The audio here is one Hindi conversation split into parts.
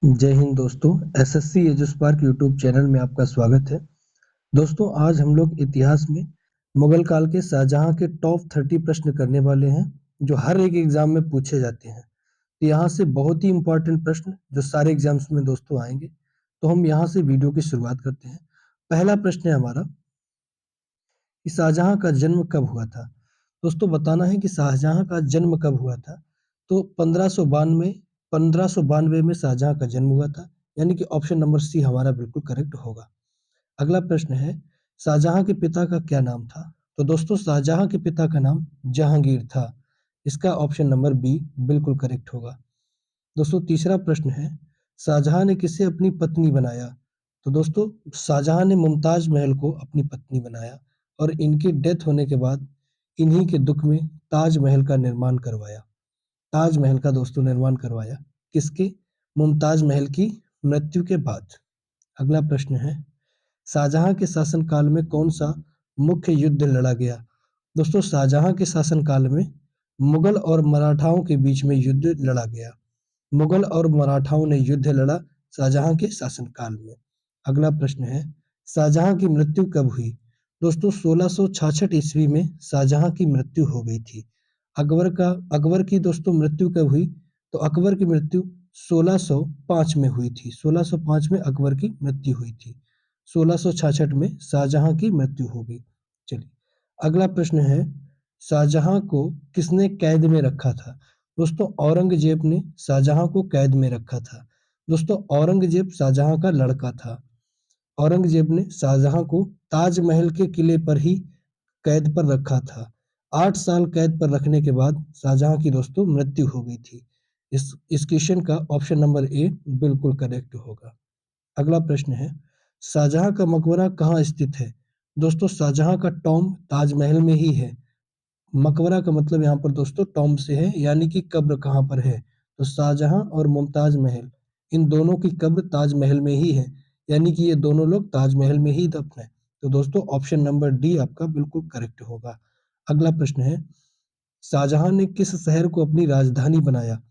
जय हिंद दोस्तों। एसएससी एजुस्पार्क यूट्यूब चैनल में आपका स्वागत है। दोस्तों आज हम लोग इतिहास में मुगल काल के शाहजहां के टॉप 30 प्रश्न करने वाले हैं जो हर एक एग्जाम में पूछे जाते हैं। तो यहाँ से बहुत ही इंपॉर्टेंट प्रश्न जो सारे एग्जाम्स में दोस्तों आएंगे। तो हम यहाँ से वीडियो की शुरुआत करते हैं। पहला प्रश्न है हमारा कि शाहजहां का जन्म कब हुआ था। दोस्तों बताना है कि शाहजहां का जन्म कब हुआ था। तो 1592 में शाहजहां का जन्म हुआ था, यानी कि ऑप्शन नंबर सी हमारा बिल्कुल करेक्ट होगा। अगला प्रश्न है शाहजहां के पिता का क्या नाम था। तो दोस्तों शाहजहां के पिता का नाम जहांगीर था। इसका ऑप्शन नंबर बी बिल्कुल करेक्ट होगा। दोस्तों तीसरा प्रश्न है शाहजहां ने किसे अपनी पत्नी बनाया। तो दोस्तों शाहजहां ने मुमताज महल को अपनी पत्नी बनाया और इनकी डेथ होने के बाद इन्हीं के दुख में ताजमहल का निर्माण करवाया। ताजमहल का दोस्तों निर्माण करवाया किसके? मुमताज महल की मृत्यु के बाद। अगला प्रश्न है शाहजहां के शासनकाल में कौन सा मुख्य युद्ध लड़ा गया। दोस्तों शाहजहां के शासनकाल में मुगल और मराठाओं के बीच में युद्ध लड़ा गया। मुगल और मराठाओं ने युद्ध लड़ा शाहजहां के शासनकाल में। अगला प्रश्न है शाहजहां की मृत्यु कब हुई। दोस्तों 1666 ईस्वी में शाहजहां की मृत्यु हो गई थी। अकबर की दोस्तों मृत्यु कब हुई। तो अकबर की मृत्यु 1605 में हुई थी। 1605 में अकबर की मृत्यु हुई थी। 1666 में शाहजहां की मृत्यु हो गई। चलिए अगला प्रश्न है शाहजहां को किसने कैद में रखा था। दोस्तों औरंगजेब ने शाहजहां को कैद में रखा था। दोस्तों औरंगजेब शाहजहां का लड़का था। औरंगजेब ने शाहजहां को ताजमहल के किले पर ही कैद पर रखा था। 8 साल कैद पर रखने के बाद शाहजहां की दोस्तों मृत्यु हो गई थी। इस क्वेश्चन का ऑप्शन नंबर ए बिल्कुल करेक्ट होगा। अगला प्रश्न है शाहजहां का मकबरा कहाँ स्थित है। दोस्तों शाहजहां का टॉम ताजमहल में ही है। मकबरा का मतलब यहाँ पर दोस्तों टॉम से है, यानी कि कब्र कहाँ पर है। तो शाहजहां और मुमताज महल इन दोनों की कब्र ताजमहल में ही है, यानी कि ये दोनों लोग ताजमहल में ही दफन है। तो दोस्तों ऑप्शन नंबर डी आपका बिल्कुल करेक्ट होगा। अगला प्रश्न है शाहजहां ने किस शहर को अपनी राजधानी बनाया।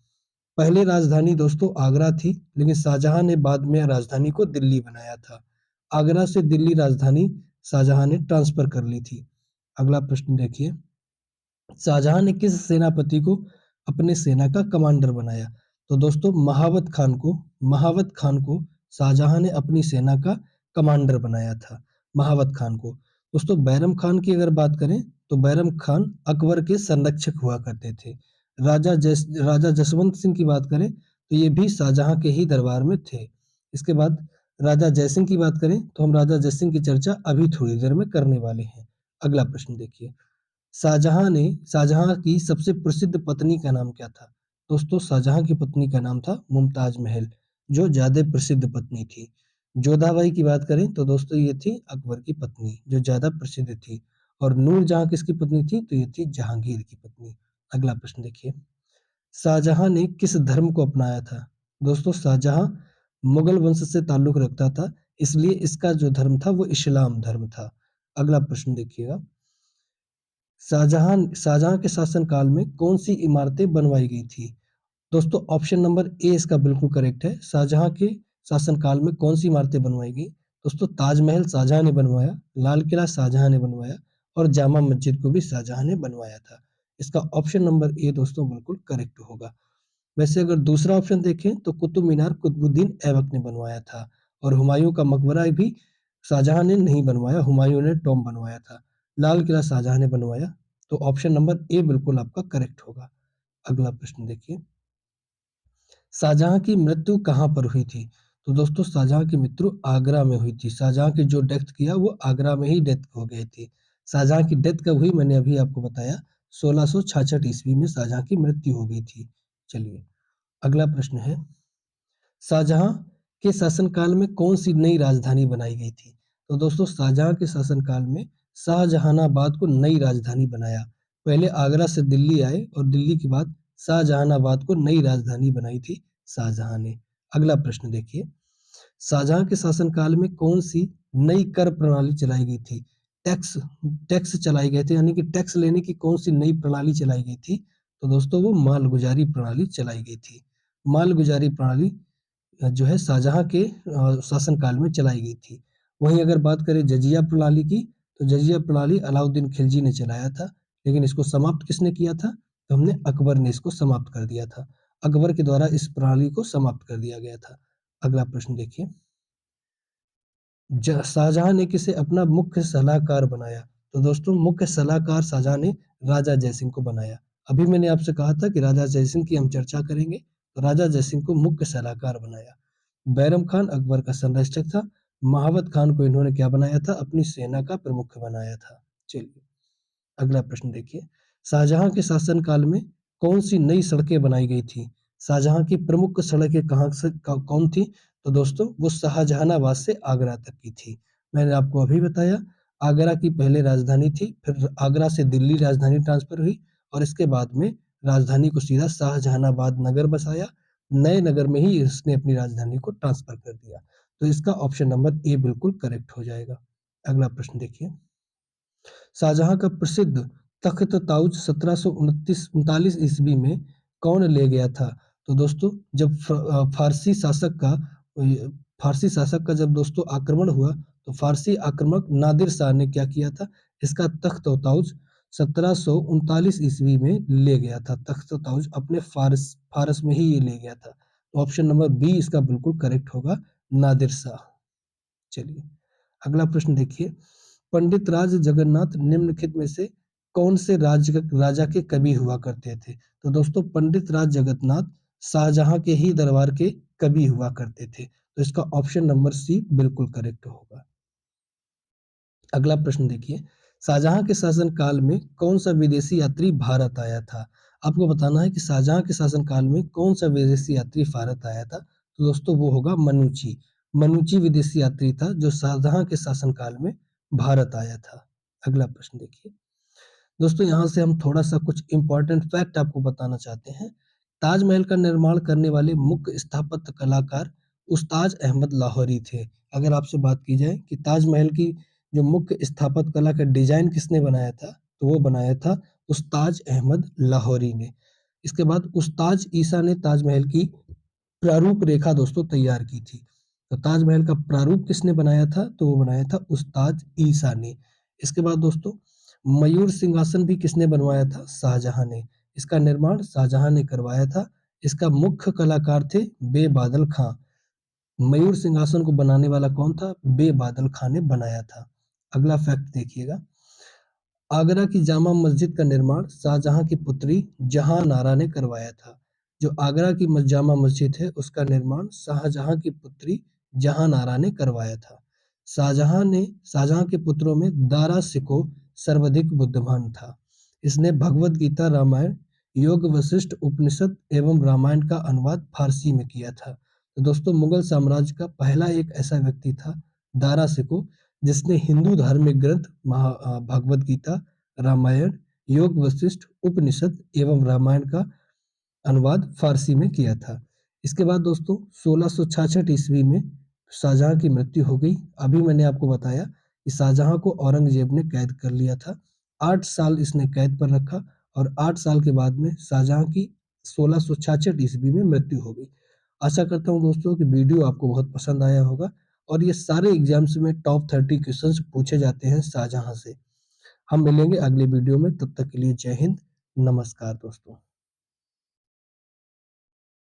पहले राजधानी दोस्तों आगरा थी, लेकिन शाहजहां ने बाद में राजधानी को दिल्ली बनाया था। आगरा से दिल्ली राजधानी शाहजहां ने ट्रांसफर कर ली थी। अगला प्रश्न देखिए शाहजहां ने किस सेनापति को अपने सेना का कमांडर बनाया। तो दोस्तों महावत खान को शाहजहां ने अपनी सेना का कमांडर बनाया था। महावत खान को। दोस्तों बैरम खान की अगर बात करें तो बैरम खान अकबर के संरक्षक हुआ करते थे। राजा जसवंत सिंह की बात करें तो ये भी शाहजहां के ही दरबार में थे। इसके बाद राजा जयसिंह की बात करें तो हम राजा जयसिंह की चर्चा अभी थोड़ी देर में करने वाले हैं। अगला प्रश्न देखिए शाहजहां की सबसे प्रसिद्ध पत्नी का नाम क्या था। दोस्तों शाहजहां की पत्नी का नाम था मुमताज महल, जो ज्यादा प्रसिद्ध पत्नी थी। जोधाबाई की बात करें तो दोस्तों ये थी अकबर की पत्नी जो ज्यादा प्रसिद्ध थी। और नूरजहां किसकी पत्नी थी। तो ये थी जहांगीर की पत्नी। अगला प्रश्न देखिए शाहजहां ने किस धर्म को अपनाया था। दोस्तों शाहजहां मुगल वंश से ताल्लुक रखता था, इसलिए इसका जो धर्म था वो इस्लाम धर्म था। अगला प्रश्न देखिएगा शाहजहां के शासनकाल में कौन सी इमारतें बनवाई गई थी। दोस्तों ऑप्शन नंबर ए इसका बिल्कुल करेक्ट है। शाहजहां के शासनकाल में कौन सी इमारतें बनवाई गई। दोस्तों ताजमहल शाहजहां ने बनवाया, लाल किला शाहजहां ने बनवाया और जामा मस्जिद को भी शाहजहां ने बनवाया था। इसका ऑप्शन नंबर ए दोस्तों बिल्कुल करेक्ट होगा। वैसे अगर दूसरा ऑप्शन देखें तो कुतुब मीनार कुतुबुद्दीन ऐबक ने बनवाया था और हुमायूं का मकबरा भी शाहजहां ने नहीं बनवाया, हुमायूं ने टॉम बनवाया था। लाल किला शाहजहां ने बनवाया। तो ऑप्शन नंबर ए बिल्कुल आपका करेक्ट होगा। अगला प्रश्न देखिए शाहजहां की मृत्यु कहाँ पर हुई थी। तो दोस्तों शाहजहां की मृत्यु आगरा में हुई थी। शाहजहां की जो डेथ किया वो आगरा में ही डेथ हो गई थी। शाहजहां की डेथ कब हुई मैंने अभी आपको बताया 1666 ईस्वी में शाहजहां की मृत्यु हो गई थी। चलिए अगला प्रश्न है शाहजहां के शासनकाल में कौन सी नई राजधानी बनाई गई थी। तो दोस्तों शाहजहां के शासनकाल में शाहजहानाबाद को नई राजधानी बनाया। पहले आगरा से दिल्ली आए और दिल्ली के बाद शाहजहानाबाद को नई राजधानी बनाई थी शाहजहां ने। अगला प्रश्न देखिए शाहजहां के शासनकाल में कौन सी नई कर प्रणाली चलाई गई थी। टैक्स टैक्स चलाए गए थे, यानी कि टैक्स लेने की कौन सी नई प्रणाली चलाई गई थी। तो दोस्तों वो मालगुजारी प्रणाली चलाई गई थी। मालगुजारी प्रणाली जो है शाहजहाँ के शासनकाल में चलाई गई थी। वहीं अगर बात करें जजिया प्रणाली की, तो जजिया प्रणाली अलाउद्दीन खिलजी ने चलाया था, लेकिन इसको समाप्त किसने किया था? तो हमने अकबर ने इसको समाप्त कर दिया था। अकबर के द्वारा इस प्रणाली को समाप्त कर दिया गया था। अगला प्रश्न देखिए, शाहजहां ने किसे अपना मुख्य सलाहकार बनाया? तो दोस्तों मुख्य सलाहकार शाहजहां ने राजा जयसिंह को बनाया। अभी मैंने आपसे कहा था कि राजा जयसिंह की हम चर्चा करेंगे, तो राजा जयसिंह को मुख्य सलाहकार बनाया। बैरम खान अकबर का संरक्षक था। महावत खान को इन्होंने क्या बनाया था? अपनी सेना का प्रमुख बनाया था। चलिए अगला प्रश्न देखिए, शाहजहां के शासनकाल में कौन सी नई सड़कें बनाई गई थी? शाहजहां की प्रमुख सड़कें कहाँ से कौन थी? तो दोस्तों वो शाहजहानाबाद से आगरा तक की थी। मैंने आपको अभी बताया, आगरा की पहले राजधानी थी, फिर आगरा से दिल्ली राजधानी ट्रांसफर हुई और इसके बाद में राजधानी को सीधा शाहजहानाबाद नगर बसाया। नए नगर में ही इसने अपनी राजधानी को ट्रांसफर कर दिया। तो इसका ऑप्शन नंबर ए बिल्कुल करेक्ट हो जाएगा। अगला प्रश्न देखिए, शाहजहां का प्रसिद्ध तख्त ताउज 1739 ईस्वी में कौन ले गया था? तो दोस्तों जब फारसी शासक का जब दोस्तों आक्रमण हुआ, तो फारसी आक्रमक नादिर शाह ने क्या किया था? इसका तख्त ताउज 1739 ईस्वी में ले गया था। तख्त ताउज अपने फारस फारस में ही ये ले गया था। तो ऑप्शन नंबर बी इसका बिल्कुल करेक्ट होगा, नादिर शाह। चलिए अगला प्रश्न देखिए, पंडित राज जगन्नाथ निम्नलिखित में से कौन से राजा के कवि हुआ करते थे? तो दोस्तों पंडित राज जगन्नाथ शाहजहां के ही दरबार के कवि हुआ करते थे। तो इसका ऑप्शन नंबर सी बिल्कुल करेक्ट होगा। अगला प्रश्न देखिए, शाहजहां के शासन काल में कौन सा विदेशी यात्री भारत आया था? आपको बताना है कि शाहजहां के शासन काल में कौन सा विदेशी यात्री भारत आया था। तो दोस्तों वो होगा मनुची। मनुची विदेशी यात्री था जो शाहजहां के शासन काल में भारत आया था। अगला प्रश्न देखिए, दोस्तों यहाँ से हम थोड़ा सा कुछ इंपॉर्टेंट फैक्ट आपको बताना चाहते हैं। ताजमहल का निर्माण करने वाले मुख्य स्थापत्य कलाकार उस्ताज अहमद लाहौरी थे। अगर आपसे बात की जाए कि ताजमहल की जो मुख्य स्थापत्य कला का डिजाइन किसने बनाया था, तो वो बनाया था उस्ताज अहमद लाहौरी ने। इसके बाद उस्ताज ईसा ने ताजमहल की प्रारूप रेखा दोस्तों तैयार की थी। तो ताजमहल का प्रारूप किसने बनाया था? तो वो बनाया था उस्ताद ईसा ने। इसके बाद दोस्तों मयूर सिंहासन भी किसने बनवाया था? शाहजहां ने। इसका निर्माण शाहजहां ने करवाया था। इसका मुख्य कलाकार थे बेबादल खां। मयूर सिंहासन को बनाने वाला कौन था? बेबादल खां ने बनाया था। अगला फैक्ट देखिएगा, आगरा की जामा मस्जिद का निर्माण शाहजहां की पुत्री जहां आरा ने करवाया था। जो आगरा की जामा मस्जिद है उसका निर्माण शाहजहां की पुत्री जहां आरा ने करवाया था। शाहजहां के पुत्रों में दारा सिको सर्वाधिक बुद्धिमान था। इसने भगवत गीता, रामायण, योग वशिष्ठ उपनिषद एवं रामायण का अनुवाद फारसी में किया था। तो दोस्तों मुगल साम्राज्य का पहला एक ऐसा व्यक्ति था दारा सिको, जिसने हिंदू धार्मिक ग्रंथ भगवत गीता, रामायण, योग वशिष्ठ, उपनिषद एवं रामायण का अनुवाद फारसी में किया था। इसके बाद दोस्तों 1666 ईस्वी में शाहजहां की मृत्यु हो गई। अभी मैंने आपको बताया कि शाहजहां को औरंगजेब ने कैद कर लिया था। 8 साल इसने कैद पर रखा और 8 साल के बाद में शाहजहां की 1666 ईस्वी में मृत्यु हो गई। आशा करता हूँ दोस्तों कि वीडियो आपको बहुत पसंद आया होगा और ये सारे एग्जाम्स में टॉप 30 क्वेश्चंस पूछे जाते हैं शाहजहां से। हम मिलेंगे अगले वीडियो में, तब तक के लिए जय हिंद, नमस्कार दोस्तों।